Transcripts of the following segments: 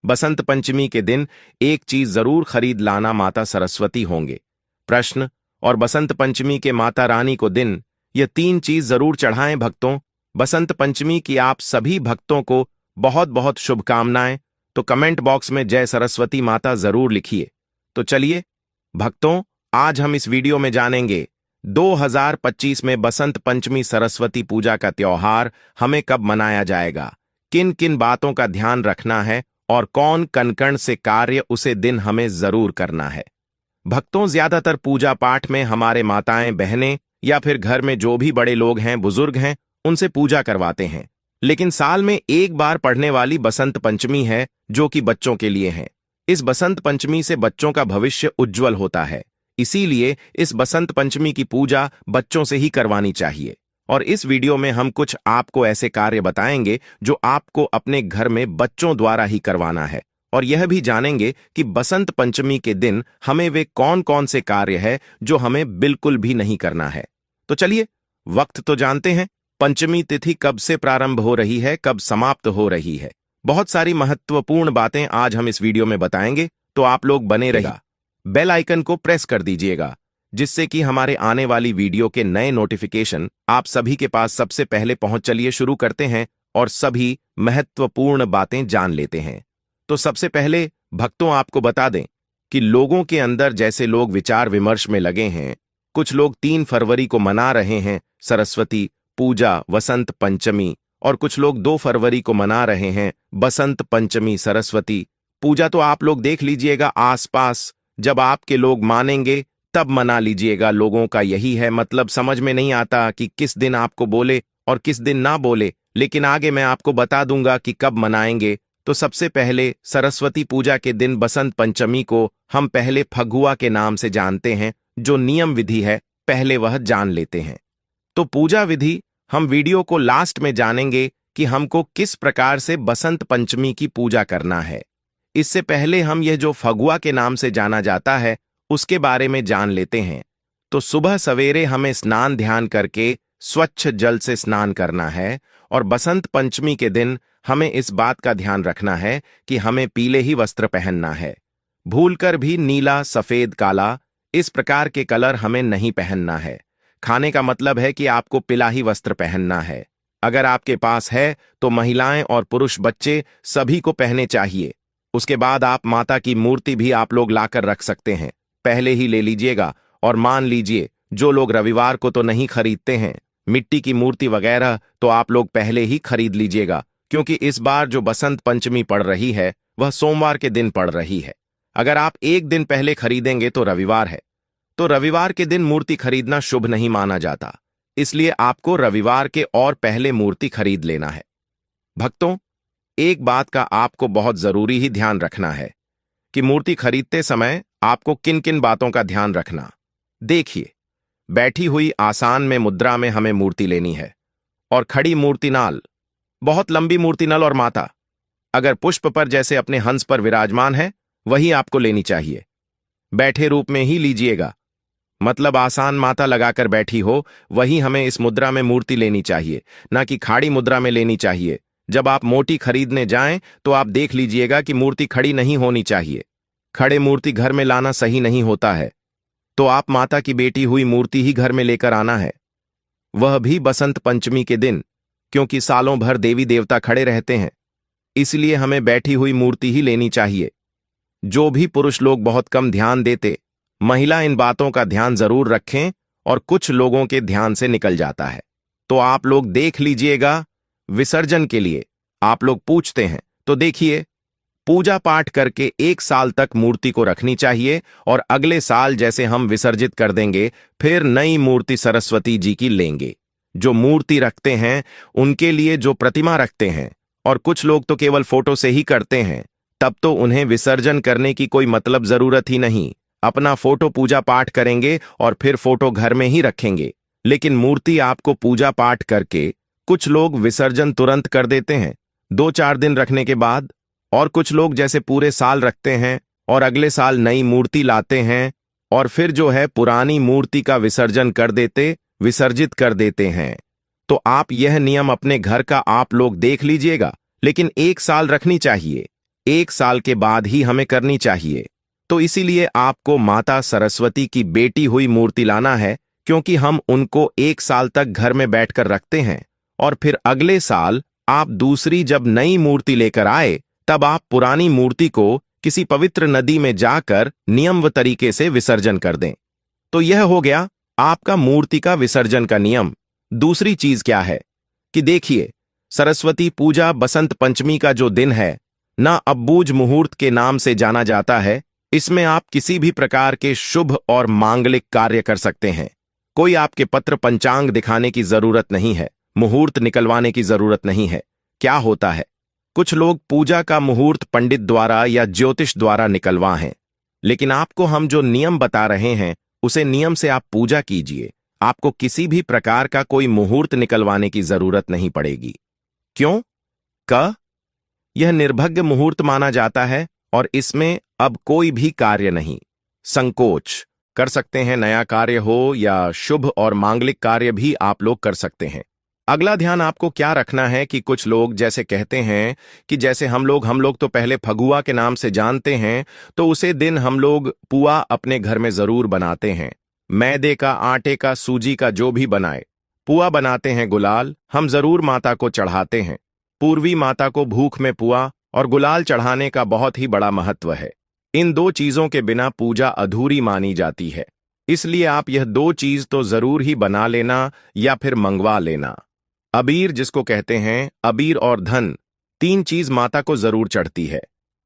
बसंत पंचमी के दिन एक चीज जरूर खरीद लाना, माता सरस्वती होंगे। प्रश्न। और बसंत पंचमी के माता रानी को दिन ये 3 चीज जरूर चढ़ाएं भक्तों। बसंत पंचमी की आप सभी भक्तों को बहुत बहुत शुभकामनाएं। तो कमेंट बॉक्स में जय सरस्वती माता जरूर लिखिए। तो चलिए भक्तों, आज हम इस वीडियो में जानेंगे 2025 में बसंत पंचमी सरस्वती पूजा का त्योहार हमें कब मनाया जाएगा, किन किन बातों का ध्यान रखना है और कौन कण से कार्य उसे दिन हमें जरूर करना है। भक्तों, ज्यादातर पूजा पाठ में हमारे माताएं बहनें या फिर घर में जो भी बड़े लोग हैं, बुजुर्ग हैं, उनसे पूजा करवाते हैं। लेकिन साल में एक बार पड़ने वाली बसंत पंचमी है जो कि बच्चों के लिए है। इस बसंत पंचमी से बच्चों का भविष्य उज्जवल होता है, इसीलिए इस बसंत पंचमी की पूजा बच्चों से ही करवानी चाहिए। और इस वीडियो में हम कुछ आपको ऐसे कार्य बताएंगे जो आपको अपने घर में बच्चों द्वारा ही करवाना है, और यह भी जानेंगे कि बसंत पंचमी के दिन हमें वे कौन कौन से कार्य है जो हमें बिल्कुल भी नहीं करना है। तो चलिए वक्त तो जानते हैं। पंचमी तिथि कब से प्रारंभ हो रही है, कब समाप्त हो रही है, बहुत सारी महत्वपूर्ण बातें आज हम इस वीडियो में बताएंगे। तो आप लोग बने रहिएगा, बेल आइकन को प्रेस कर दीजिएगा, जिससे कि हमारे आने वाली वीडियो के नए नोटिफिकेशन आप सभी के पास सबसे पहले पहुंच। चलिए शुरू करते हैं और सभी महत्वपूर्ण बातें जान लेते हैं। तो सबसे पहले भक्तों, आपको बता दें कि लोगों के अंदर जैसे लोग विचार विमर्श में लगे हैं, कुछ लोग 3 फरवरी को मना रहे हैं सरस्वती पूजा वसंत पंचमी, और कुछ लोग 2 फरवरी को मना रहे हैं बसंत पंचमी सरस्वती पूजा। तो आप लोग देख लीजिएगा आसपास, जब आपके लोग मानेंगे तब मना लीजिएगा। लोगों का यही है, मतलब समझ में नहीं आता कि किस दिन आपको बोले और किस दिन ना बोले, लेकिन आगे मैं आपको बता दूंगा कि कब मनाएंगे। तो सबसे पहले सरस्वती पूजा के दिन बसंत पंचमी को हम पहले फगुआ के नाम से जानते हैं। जो नियम विधि है पहले वह जान लेते हैं। तो पूजा विधि हम वीडियो को लास्ट में जानेंगे कि हमको किस प्रकार से बसंत पंचमी की पूजा करना है। इससे पहले हम यह जो फगुआ के नाम से जाना जाता है उसके बारे में जान लेते हैं। तो सुबह सवेरे हमें स्नान ध्यान करके स्वच्छ जल से स्नान करना है, और बसंत पंचमी के दिन हमें इस बात का ध्यान रखना है कि हमें पीले ही वस्त्र पहनना है। भूलकर भी नीला, सफेद, काला इस प्रकार के कलर हमें नहीं पहनना है। खाने का मतलब है कि आपको पीला ही वस्त्र पहनना है। अगर आपके पास है तो महिलाएं और पुरुष बच्चे सभी को पहने चाहिए। उसके बाद आप माता की मूर्ति भी आप लोग लाकर रख सकते हैं, पहले ही ले लीजिएगा। और मान लीजिए जो लोग रविवार को तो नहीं खरीदते हैं मिट्टी की मूर्ति वगैरह, तो आप लोग पहले ही खरीद लीजिएगा, क्योंकि इस बार जो बसंत पंचमी पड़ रही है वह सोमवार के दिन पड़ रही है। अगर आप एक दिन पहले खरीदेंगे तो रविवार है, तो रविवार के दिन मूर्ति खरीदना शुभ नहीं माना जाता, इसलिए आपको रविवार के और पहले मूर्ति खरीद लेना है। भक्तों, एक बात का आपको बहुत जरूरी ही ध्यान रखना है कि मूर्ति खरीदते समय आपको किन किन बातों का ध्यान रखना। देखिए, बैठी हुई आसान में मुद्रा में हमें मूर्ति लेनी है, और खड़ी मूर्ति नाल, बहुत लंबी मूर्ति नल और माता अगर पुष्प पर जैसे अपने हंस पर विराजमान है वही आपको लेनी चाहिए। बैठे रूप में ही लीजिएगा, मतलब आसान माता लगाकर बैठी हो वही हमें इस मुद्रा में मूर्ति लेनी चाहिए, ना कि खाड़ी मुद्रा में लेनी चाहिए। जब आप मोटी खरीदने जाएं तो आप देख लीजिएगा कि मूर्ति खड़ी नहीं होनी चाहिए। खड़े मूर्ति घर में लाना सही नहीं होता है, तो आप माता की बेटी हुई मूर्ति ही घर में लेकर आना है, वह भी बसंत पंचमी के दिन, क्योंकि सालों भर देवी देवता खड़े रहते हैं, इसलिए हमें बैठी हुई मूर्ति ही लेनी चाहिए। जो भी पुरुष लोग बहुत कम ध्यान देते, महिला इन बातों का ध्यान जरूर रखें, और कुछ लोगों के ध्यान से निकल जाता है। तो आप लोग देख लीजिएगा, विसर्जन के लिए आप लोग पूछते हैं, तो देखिए, पूजा पाठ करके 1 साल तक मूर्ति को रखनी चाहिए, और अगले साल जैसे हम विसर्जित कर देंगे फिर नई मूर्ति सरस्वती जी की लेंगे। जो मूर्ति रखते हैं उनके लिए जो प्रतिमा रखते हैं, और कुछ लोग तो केवल फोटो से ही करते हैं, तब तो उन्हें विसर्जन करने की कोई मतलब जरूरत ही नहीं। अपना फोटो पूजा पाठ करेंगे और फिर फोटो घर में ही रखेंगे। लेकिन मूर्ति आपको पूजा पाठ करके कुछ लोग विसर्जन तुरंत कर देते हैं 2-4 दिन रखने के बाद, और कुछ लोग जैसे पूरे साल रखते हैं और अगले साल नई मूर्ति लाते हैं, और फिर जो है पुरानी मूर्ति का विसर्जन कर देते, विसर्जित कर देते हैं। तो आप यह नियम अपने घर का आप लोग देख लीजिएगा, लेकिन 1 साल रखनी चाहिए। 1 साल के बाद ही हमें करनी चाहिए। तो इसीलिए आपको माता सरस्वती की बेटी हुई मूर्ति लाना है, क्योंकि हम उनको 1 साल तक घर में बैठकर रखते हैं और फिर अगले साल आप दूसरी जब नई मूर्ति लेकर आए तब आप पुरानी मूर्ति को किसी पवित्र नदी में जाकर नियम तरीके से विसर्जन कर दें। तो यह हो गया आपका मूर्ति का विसर्जन का नियम। दूसरी चीज क्या है कि देखिए, सरस्वती पूजा बसंत पंचमी का जो दिन है ना, अब्बूझ मुहूर्त के नाम से जाना जाता है। इसमें आप किसी भी प्रकार के शुभ और मांगलिक कार्य कर सकते हैं। कोई आपके पत्र पंचांग दिखाने की जरूरत नहीं है, मुहूर्त निकलवाने की जरूरत नहीं है। क्या होता है, कुछ लोग पूजा का मुहूर्त पंडित द्वारा या ज्योतिष द्वारा निकलवा हैं, लेकिन आपको हम जो नियम बता रहे हैं उसे नियम से आप पूजा कीजिए। आपको किसी भी प्रकार का कोई मुहूर्त निकलवाने की जरूरत नहीं पड़ेगी। क्यों? यह निर्भाग्य मुहूर्त माना जाता है और इसमें अब कोई भी कार्य नहीं, संकोच कर सकते हैं। नया कार्य हो या शुभ और मांगलिक कार्य भी आप लोग कर सकते हैं। अगला ध्यान आपको क्या रखना है कि कुछ लोग जैसे कहते हैं कि जैसे हम लोग तो पहले फगुआ के नाम से जानते हैं, तो उसे दिन हम लोग पुआ अपने घर में जरूर बनाते हैं। मैदे का, आटे का, सूजी का, जो भी बनाए, पुआ बनाते हैं। गुलाल हम जरूर माता को चढ़ाते हैं। पूर्वी माता को भूख में पुआ और गुलाल चढ़ाने का बहुत ही बड़ा महत्व है। इन 2 चीजों के बिना पूजा अधूरी मानी जाती है। इसलिए आप यह 2 चीज तो जरूर ही बना लेना या फिर मंगवा लेना। अबीर जिसको कहते हैं, अबीर और धन, 3 चीज माता को जरूर चढ़ती है।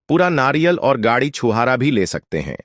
पूरा नारियल और गाड़ी छुहारा भी ले सकते हैं।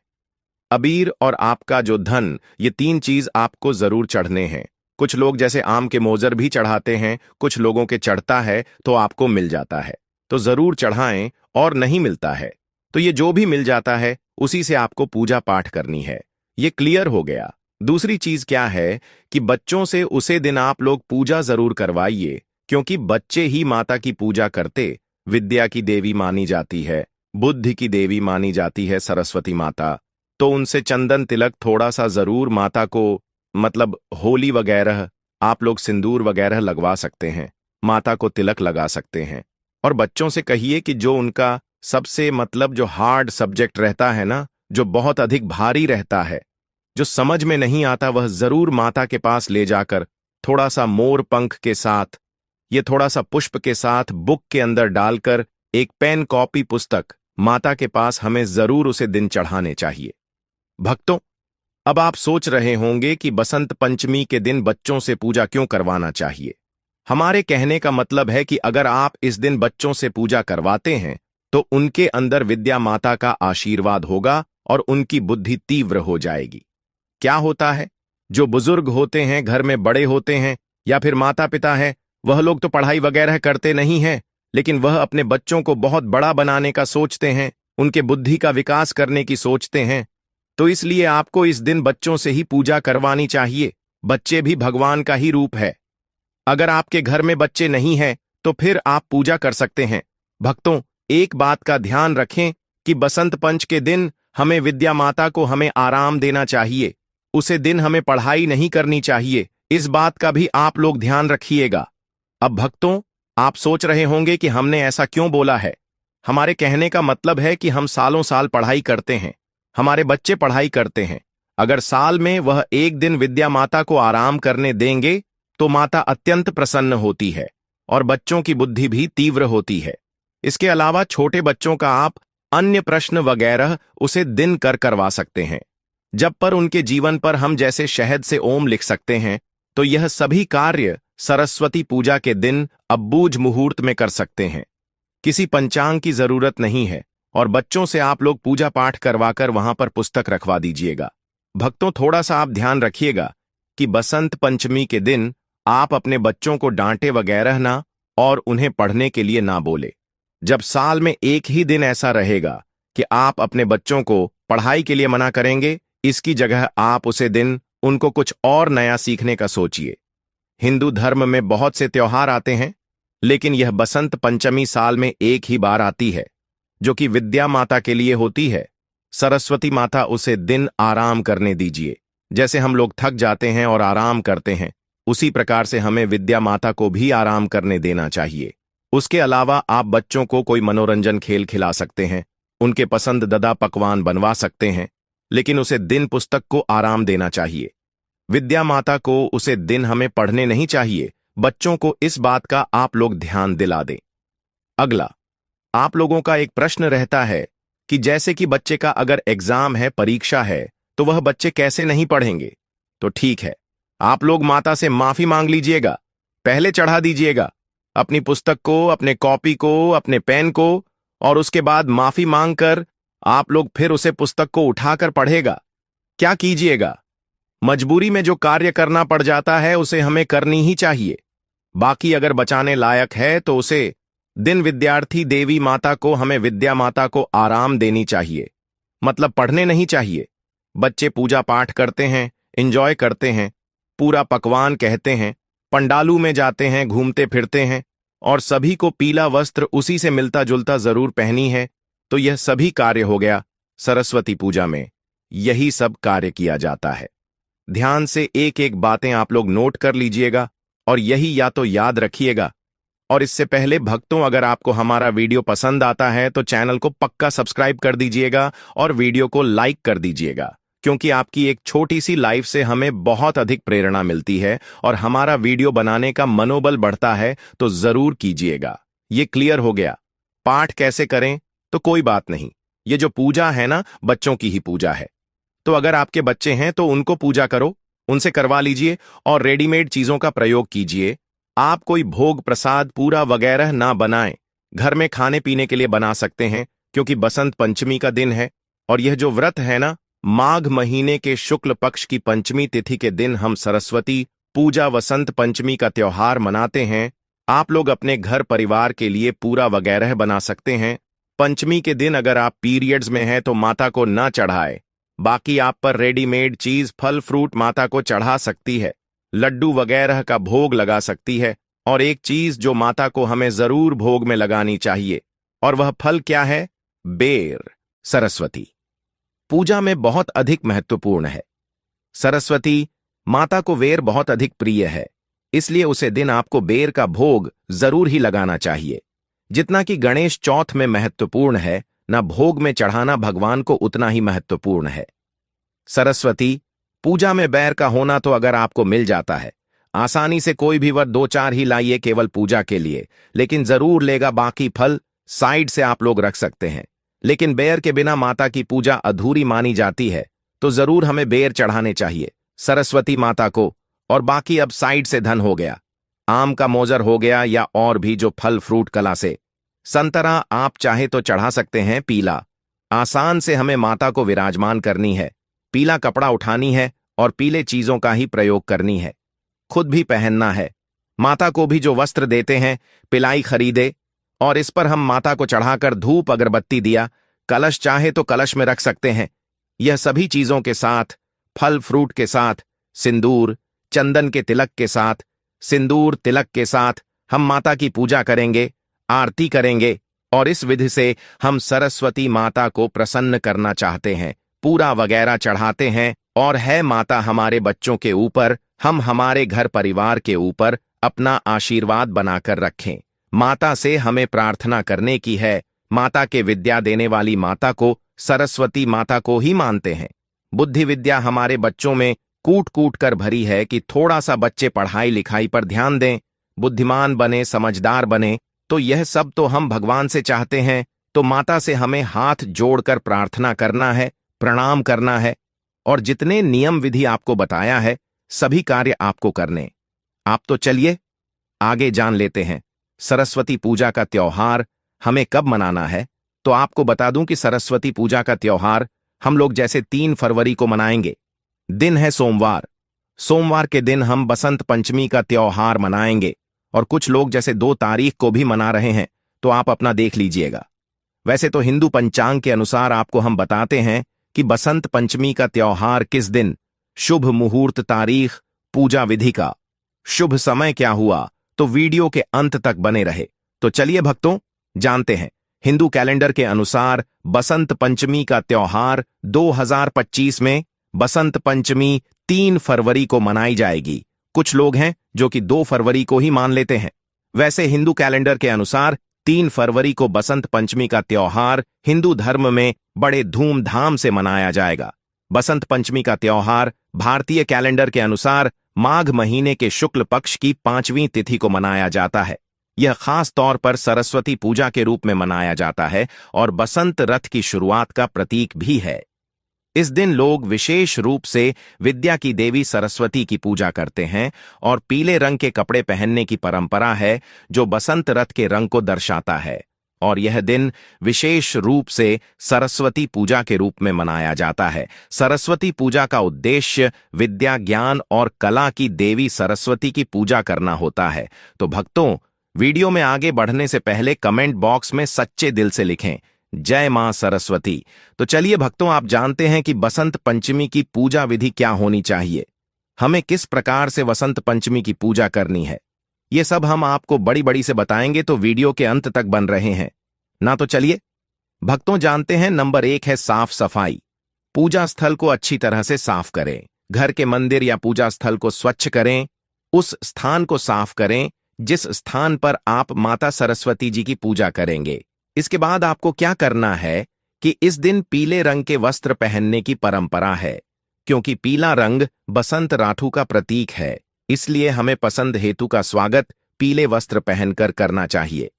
अबीर और आपका जो धन, ये 3 चीज आपको जरूर चढ़ने हैं। कुछ लोग जैसे आम के मोजर भी चढ़ाते हैं, कुछ लोगों के चढ़ता है तो आपको मिल जाता है, तो जरूर चढ़ाएं। और नहीं मिलता है तो ये जो भी मिल जाता है उसी से आपको पूजा पाठ करनी है। ये क्लियर हो गया। दूसरी चीज क्या है कि बच्चों से उसे दिन आप लोग पूजा जरूर करवाइए, क्योंकि बच्चे ही माता की पूजा करते विद्या की देवी मानी जाती है, बुद्धि की देवी मानी जाती है सरस्वती माता। तो उनसे चंदन तिलक थोड़ा सा जरूर माता को, मतलब होली वगैरह आप लोग सिंदूर वगैरह लगवा सकते हैं, माता को तिलक लगा सकते हैं। और बच्चों से कहिए कि जो उनका सबसे मतलब जो हार्ड सब्जेक्ट रहता है ना, जो बहुत अधिक भारी रहता है, जो समझ में नहीं आता, वह जरूर माता के पास ले जाकर थोड़ा सा मोर पंख के साथ, ये थोड़ा सा पुष्प के साथ बुक के अंदर डालकर एक पेन, कॉपी, पुस्तक माता के पास हमें जरूर उसे दिन चढ़ाने चाहिए। भक्तों, अब आप सोच रहे होंगे कि बसंत पंचमी के दिन बच्चों से पूजा क्यों करवाना चाहिए। हमारे कहने का मतलब है कि अगर आप इस दिन बच्चों से पूजा करवाते हैं तो उनके अंदर विद्या माता का आशीर्वाद होगा और उनकी बुद्धि तीव्र हो जाएगी। क्या होता है, जो बुजुर्ग होते हैं, घर में बड़े होते हैं या फिर माता पिता हैं, वह लोग तो पढ़ाई वगैरह करते नहीं हैं, लेकिन वह अपने बच्चों को बहुत बड़ा बनाने का सोचते हैं, उनके बुद्धि का विकास करने की सोचते हैं। तो इसलिए आपको इस दिन बच्चों से ही पूजा करवानी चाहिए। बच्चे भी भगवान का ही रूप है। अगर आपके घर में बच्चे नहीं हैं तो फिर आप पूजा कर सकते हैं। भक्तों, एक बात का ध्यान रखें कि बसंत पंच के दिन हमें विद्या माता को हमें आराम देना चाहिए। उसे दिन हमें पढ़ाई नहीं करनी चाहिए। इस बात का भी आप लोग ध्यान रखिएगा। अब भक्तों, आप सोच रहे होंगे कि हमने ऐसा क्यों बोला है। हमारे कहने का मतलब है कि हम सालों साल पढ़ाई करते हैं, हमारे बच्चे पढ़ाई करते हैं। अगर साल में वह एक दिन विद्या माता को आराम करने देंगे तो माता अत्यंत प्रसन्न होती है और बच्चों की बुद्धि भी तीव्र होती है। इसके अलावा छोटे बच्चों का आप अन्य प्रश्न वगैरह उसे दिन कर करवा सकते हैं। जब पर उनके जीवन पर हम जैसे शहद से ओम लिख सकते हैं, तो यह सभी कार्य सरस्वती पूजा के दिन अब्बूझ मुहूर्त में कर सकते हैं। किसी पंचांग की जरूरत नहीं है और बच्चों से आप लोग पूजा पाठ करवाकर वहां पर पुस्तक रखवा दीजिएगा। भक्तों, थोड़ा सा आप ध्यान रखिएगा कि बसंत पंचमी के दिन आप अपने बच्चों को डांटे वगैरह ना और उन्हें पढ़ने के लिए ना बोले। जब साल में एक ही दिन ऐसा रहेगा कि आप अपने बच्चों को पढ़ाई के लिए मना करेंगे, इसकी जगह आप उसे दिन उनको कुछ और नया सीखने का सोचिए। हिंदू धर्म में बहुत से त्योहार आते हैं, लेकिन यह बसंत पंचमी साल में एक ही बार आती है, जो कि विद्या माता के लिए होती है। सरस्वती माता, उसे दिन आराम करने दीजिए। जैसे हम लोग थक जाते हैं और आराम करते हैं, उसी प्रकार से हमें विद्या माता को भी आराम करने देना चाहिए। उसके अलावा आप बच्चों को कोई मनोरंजन खेल खिला सकते हैं, उनके पसंदीदा पकवान बनवा सकते हैं, लेकिन उसे दिन पुस्तक को आराम देना चाहिए। विद्या माता को उसे दिन हमें पढ़ने नहीं चाहिए। बच्चों को इस बात का आप लोग ध्यान दिला दें। अगला, आप लोगों का एक प्रश्न रहता है कि जैसे कि बच्चे का अगर एग्जाम है, परीक्षा है, तो वह बच्चे कैसे नहीं पढ़ेंगे। तो ठीक है, आप लोग माता से माफी मांग लीजिएगा, पहले चढ़ा दीजिएगा अपनी पुस्तक को, अपने कॉपी को, अपने पेन को, और उसके बाद माफी मांगकर आप लोग फिर उसे पुस्तक को उठाकर पढ़ेगा। क्या कीजिएगा, मजबूरी में जो कार्य करना पड़ जाता है उसे हमें करनी ही चाहिए। बाकी अगर बचाने लायक है तो उसे दिन विद्यार्थी देवी माता को, हमें विद्या माता को आराम देनी चाहिए, मतलब पढ़ने नहीं चाहिए। बच्चे पूजा पाठ करते हैं, एंजॉय करते हैं, पूरा पकवान कहते हैं, पंडालू में जाते हैं, घूमते फिरते हैं, और सभी को पीला वस्त्र उसी से मिलता जुलता जरूर पहनी है। तो यह सभी कार्य हो गया। सरस्वती पूजा में यही सब कार्य किया जाता है। ध्यान से एक एक बातें आप लोग नोट कर लीजिएगा और यही या तो याद रखिएगा। और इससे पहले भक्तों, अगर आपको हमारा वीडियो पसंद आता है तो चैनल को पक्का सब्सक्राइब कर दीजिएगा और वीडियो को लाइक कर दीजिएगा, क्योंकि आपकी एक छोटी सी लाइफ से हमें बहुत अधिक प्रेरणा मिलती है और हमारा वीडियो बनाने का मनोबल बढ़ता है। तो जरूर कीजिएगा। ये क्लियर हो गया। पाठ कैसे करें, तो कोई बात नहीं, ये जो पूजा है ना, बच्चों की ही पूजा है। तो अगर आपके बच्चे हैं तो उनको पूजा करो, उनसे करवा लीजिए और रेडीमेड चीजों का प्रयोग कीजिए। आप कोई भोग प्रसाद पूरा वगैरह ना बनाएं, घर में खाने पीने के लिए बना सकते हैं, क्योंकि बसंत पंचमी का दिन है। और यह जो व्रत है ना, माघ महीने के शुक्ल पक्ष की पंचमी तिथि के दिन हम सरस्वती पूजा वसंत पंचमी का त्योहार मनाते हैं। आप लोग अपने घर परिवार के लिए पूरा वगैरह बना सकते हैं। पंचमी के दिन अगर आप पीरियड्स में हैं तो माता को ना चढ़ाए, बाकी आप पर रेडीमेड चीज फल फ्रूट माता को चढ़ा सकती है, लड्डू वगैरह का भोग लगा सकती है। और एक चीज जो माता को हमें जरूर भोग में लगानी चाहिए, और वह फल क्या है? बेर। सरस्वती पूजा में बहुत अधिक महत्वपूर्ण है। सरस्वती माता को बेर बहुत अधिक प्रिय है, इसलिए उसे दिन आपको बेर का भोग जरूर ही लगाना चाहिए। जितना कि गणेश चौथ में महत्वपूर्ण है, ना भोग में चढ़ाना भगवान को उतना ही महत्वपूर्ण है। सरस्वती पूजा में बेर का होना तो अगर आपको मिल जाता है, आसानी से कोई भी वर 2-4 ही लाइए केवल पूजा के लिए, लेकिन जरूर लेगा। बाकी फल साइड से आप लोग रख सकते हैं, लेकिन बेर के बिना माता की पूजा अधूरी मानी जाती है। तो जरूर हमें बेर चढ़ाने चाहिए सरस्वती माता को। और बाकी अब साइड से धन हो गया, आम का मोजर हो गया, या और भी जो फल फ्रूट कला से। संतरा आप चाहे तो चढ़ा सकते हैं पीला। आसान से हमें माता को विराजमान करनी है, पीला कपड़ा उठानी है और पीले चीजों का ही प्रयोग करनी है, खुद भी पहनना है। माता को भी जो वस्त्र देते हैं, पिलाई खरीदे, और इस पर हम माता को चढ़ाकर धूप अगरबत्ती दिया, कलश चाहे तो कलश में रख सकते हैं। यह सभी चीजों के साथ, फल फ्रूट के साथ, सिंदूर चंदन के तिलक के साथ, सिंदूर तिलक के साथ हम माता की पूजा करेंगे, आरती करेंगे। और इस विधि से हम सरस्वती माता को प्रसन्न करना चाहते हैं, पूरा वगैरह चढ़ाते हैं। और है माता हमारे बच्चों के ऊपर, हम हमारे घर परिवार के ऊपर अपना आशीर्वाद बनाकर रखें। माता से हमें प्रार्थना करने की है। माता के विद्या देने वाली माता को, सरस्वती माता को ही मानते हैं। बुद्धि विद्या हमारे बच्चों में कूट कूट कर भरी है कि थोड़ा सा बच्चे पढ़ाई लिखाई पर ध्यान दें, बुद्धिमान बने, समझदार बने। तो यह सब तो हम भगवान से चाहते हैं। तो माता से हमें हाथ जोड़कर प्रार्थना करना है, प्रणाम करना है, और जितने नियम विधि आपको बताया है सभी कार्य आपको करने। आप तो चलिए आगे जान लेते हैं सरस्वती पूजा का त्योहार हमें कब मनाना है। तो आपको बता दूं कि सरस्वती पूजा का त्योहार हम लोग जैसे 3 फरवरी को मनाएंगे। दिन है सोमवार। सोमवार के दिन हम बसंत पंचमी का त्योहार मनाएंगे, और कुछ लोग जैसे 2 तारीख को भी मना रहे हैं, तो आप अपना देख लीजिएगा। वैसे तो हिंदू पंचांग के अनुसार आपको हम बताते हैं कि बसंत पंचमी का त्योहार किस दिन, शुभ मुहूर्त, तारीख, पूजा विधि का शुभ समय क्या हुआ, तो वीडियो के अंत तक बने रहे। तो चलिए भक्तों, जानते हैं हिंदू कैलेंडर के अनुसार बसंत पंचमी का त्योहार 2025 में बसंत पंचमी 3 फरवरी को मनाई जाएगी। कुछ लोग हैं जो कि 2 फरवरी को ही मान लेते हैं। वैसे हिंदू कैलेंडर के अनुसार 3 फरवरी को बसंत पंचमी का त्योहार हिंदू धर्म में बड़े धूमधाम से मनाया जाएगा। बसंत पंचमी का त्योहार भारतीय कैलेंडर के अनुसार माघ महीने के शुक्ल पक्ष की 5वीं तिथि को मनाया जाता है। यह खास तौर पर सरस्वती पूजा के रूप में मनाया जाता है और बसंत रथ की शुरुआत का प्रतीक भी है। इस दिन लोग विशेष रूप से विद्या की देवी सरस्वती की पूजा करते हैं और पीले रंग के कपड़े पहनने की परंपरा है जो बसंत रथ के रंग को दर्शाता है। और यह दिन विशेष रूप से सरस्वती पूजा के रूप में मनाया जाता है। सरस्वती पूजा का उद्देश्य विद्या, ज्ञान और कला की देवी सरस्वती की पूजा करना होता है। तो भक्तों, वीडियो में आगे बढ़ने से पहले कमेंट बॉक्स में सच्चे दिल से लिखें जय मां सरस्वती। तो चलिए भक्तों, आप जानते हैं कि बसंत पंचमी की पूजा विधि क्या होनी चाहिए, हमें किस प्रकार से बसंत पंचमी की पूजा करनी है। ये सब हम आपको बड़ी बड़ी से बताएंगे, तो वीडियो के अंत तक बन रहे हैं ना। तो चलिए भक्तों, जानते हैं। नंबर 1 है साफ सफाई। पूजा स्थल को अच्छी तरह से साफ करें। घर के मंदिर या पूजा स्थल को स्वच्छ करें। उस स्थान को साफ करें जिस स्थान पर आप माता सरस्वती जी की पूजा करेंगे। इसके बाद आपको क्या करना है कि इस दिन पीले रंग के वस्त्र पहनने की परंपरा है, क्योंकि पीला रंग बसंत राठू का प्रतीक है। इसलिए हमें पसंद हेतु का स्वागत पीले वस्त्र पहनकर करना चाहिए।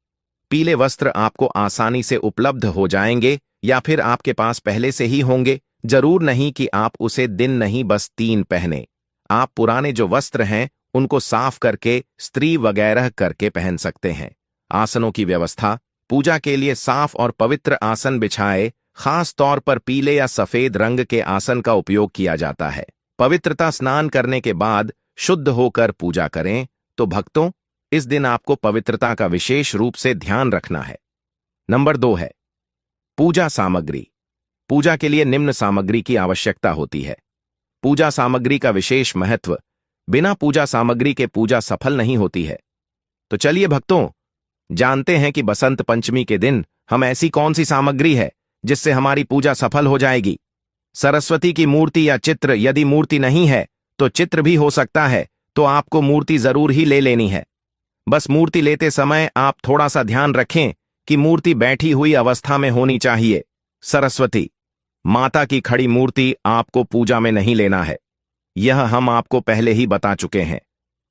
पीले वस्त्र आपको आसानी से उपलब्ध हो जाएंगे या फिर आपके पास पहले से ही होंगे। जरूर नहीं कि आप उसे दिन नहीं बस 3 पहने। आप पुराने जो वस्त्र हैं उनको साफ करके स्त्री वगैरह करके पहन सकते हैं। आसनों की व्यवस्था। पूजा के लिए साफ और पवित्र आसन बिछाए। खास तौर पर पीले या सफेद रंग के आसन का उपयोग किया जाता है। पवित्रता स्नान करने के बाद शुद्ध होकर पूजा करें। तो भक्तों, इस दिन आपको पवित्रता का विशेष रूप से ध्यान रखना है। नंबर 2 है पूजा सामग्री। पूजा के लिए निम्न सामग्री की आवश्यकता होती है। पूजा सामग्री का विशेष महत्व। बिना पूजा सामग्री के पूजा सफल नहीं होती है। तो चलिए भक्तों, जानते हैं कि बसंत पंचमी के दिन हम ऐसी कौन सी सामग्री है जिससे हमारी पूजा सफल हो जाएगी। सरस्वती की मूर्ति या चित्र, यदि मूर्ति नहीं है तो चित्र भी हो सकता है, तो आपको मूर्ति जरूर ही ले लेनी है। बस मूर्ति लेते समय आप थोड़ा सा ध्यान रखें कि मूर्ति बैठी हुई अवस्था में होनी चाहिए। सरस्वती माता की खड़ी मूर्ति आपको पूजा में नहीं लेना है, यह हम आपको पहले ही बता चुके हैं।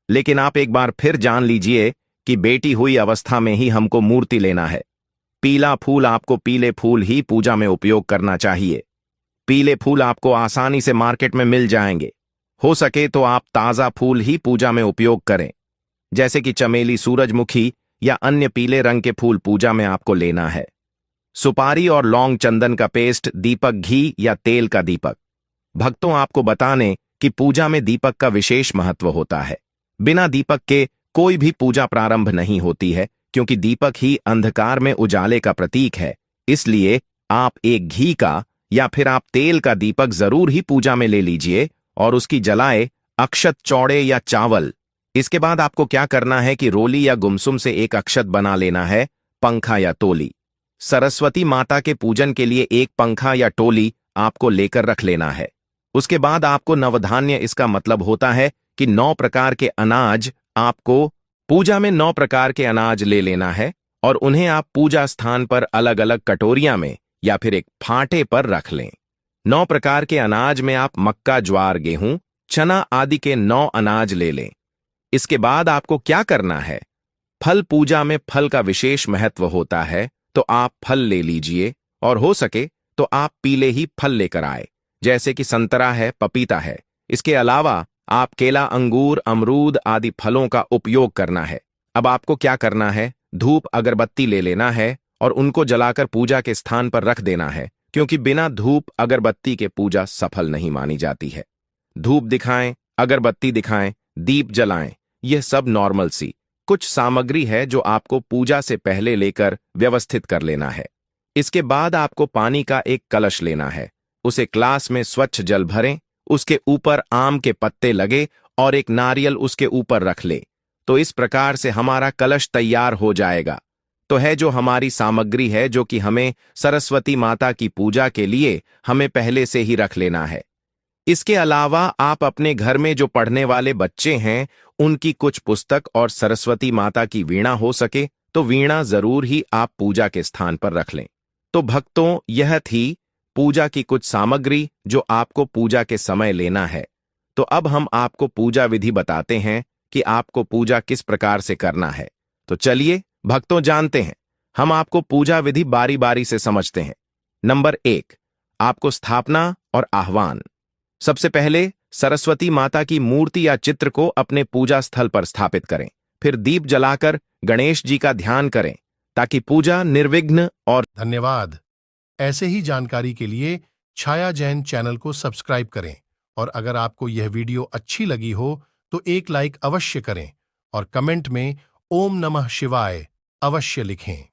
लेकिन आप एक बार फिर जान लीजिए कि बैठी हुई अवस्था में ही हमको मूर्ति लेना है। पीला फूल, आपको पीले फूल ही पूजा में उपयोग करना चाहिए। पीले फूल आपको आसानी से मार्केट में मिल जाएंगे। हो सके तो आप ताजा फूल ही पूजा में उपयोग करें, जैसे कि चमेली, सूरजमुखी या अन्य पीले रंग के फूल पूजा में आपको लेना है। सुपारी और लौंग, चंदन का पेस्ट, दीपक, घी या तेल का दीपक। भक्तों, आपको बताने कि पूजा में दीपक का विशेष महत्व होता है। बिना दीपक के कोई भी पूजा प्रारंभ नहीं होती है, क्योंकि दीपक ही अंधकार में उजाले का प्रतीक है। इसलिए आप एक घी का या फिर आप तेल का दीपक जरूर ही पूजा में ले लीजिए और उसकी जलाए अक्षत, चौड़े या चावल। इसके बाद आपको क्या करना है कि रोली या गुमसुम से एक अक्षत बना लेना है, पंखा या टोली। सरस्वती माता के पूजन के लिए एक पंखा या टोली आपको लेकर रख लेना है। उसके बाद आपको नवधान्य, इसका मतलब होता है कि 9 प्रकार के अनाज, आपको पूजा में 9 प्रकार के अनाज ले लेना है और उन्हें आप पूजा स्थान पर अलग अलग कटोरियां में या फिर एक फाटे पर रख लें। 9 प्रकार के अनाज में आप मक्का, ज्वार, गेहूं, चना आदि के 9 अनाज ले लें। इसके बाद आपको क्या करना है, फल। पूजा में फल का विशेष महत्व होता है, तो आप फल ले लीजिए और हो सके तो आप पीले ही फल लेकर आए, जैसे कि संतरा है, पपीता है। इसके अलावा आप केला, अंगूर, अमरूद आदि फलों का उपयोग करना है। अब आपको क्या करना है, धूप, अगरबत्ती ले लेना है और उनको जलाकर पूजा के स्थान पर रख देना है, क्योंकि बिना धूप अगरबत्ती के पूजा सफल नहीं मानी जाती है। धूप दिखाएं, अगरबत्ती दिखाएं, दीप जलाएं, यह सब नॉर्मल सी कुछ सामग्री है जो आपको पूजा से पहले लेकर व्यवस्थित कर लेना है। इसके बाद आपको पानी का एक कलश लेना है। उसे ग्लास में स्वच्छ जल भरें, उसके ऊपर आम के पत्ते लगे और एक नारियल उसके ऊपर रख ले। तो इस प्रकार से हमारा कलश तैयार हो जाएगा। तो है जो हमारी सामग्री है, जो कि हमें सरस्वती माता की पूजा के लिए हमें पहले से ही रख लेना है। इसके अलावा आप अपने घर में जो पढ़ने वाले बच्चे हैं उनकी कुछ पुस्तक और सरस्वती माता की वीणा हो सके तो वीणा जरूर ही आप पूजा के स्थान पर रख लें। तो भक्तों, यह थी पूजा की कुछ सामग्री जो आपको पूजा के समय लेना है। तो अब हम आपको पूजा विधि बताते हैं कि आपको पूजा किस प्रकार से करना है। तो चलिए भक्तों, जानते हैं। हम आपको पूजा विधि बारी बारी से समझते हैं। नंबर 1, आपको स्थापना और आह्वान। सबसे पहले सरस्वती माता की मूर्ति या चित्र को अपने पूजा स्थल पर स्थापित करें। फिर दीप जलाकर गणेश जी का ध्यान करें ताकि पूजा निर्विघ्न और धन्यवाद। ऐसे ही जानकारी के लिए छाया जैन चैनल को सब्सक्राइब करें और अगर आपको यह वीडियो अच्छी लगी हो तो एक लाइक अवश्य करें और कमेंट में ओम नमः शिवाय अवश्य लिखें।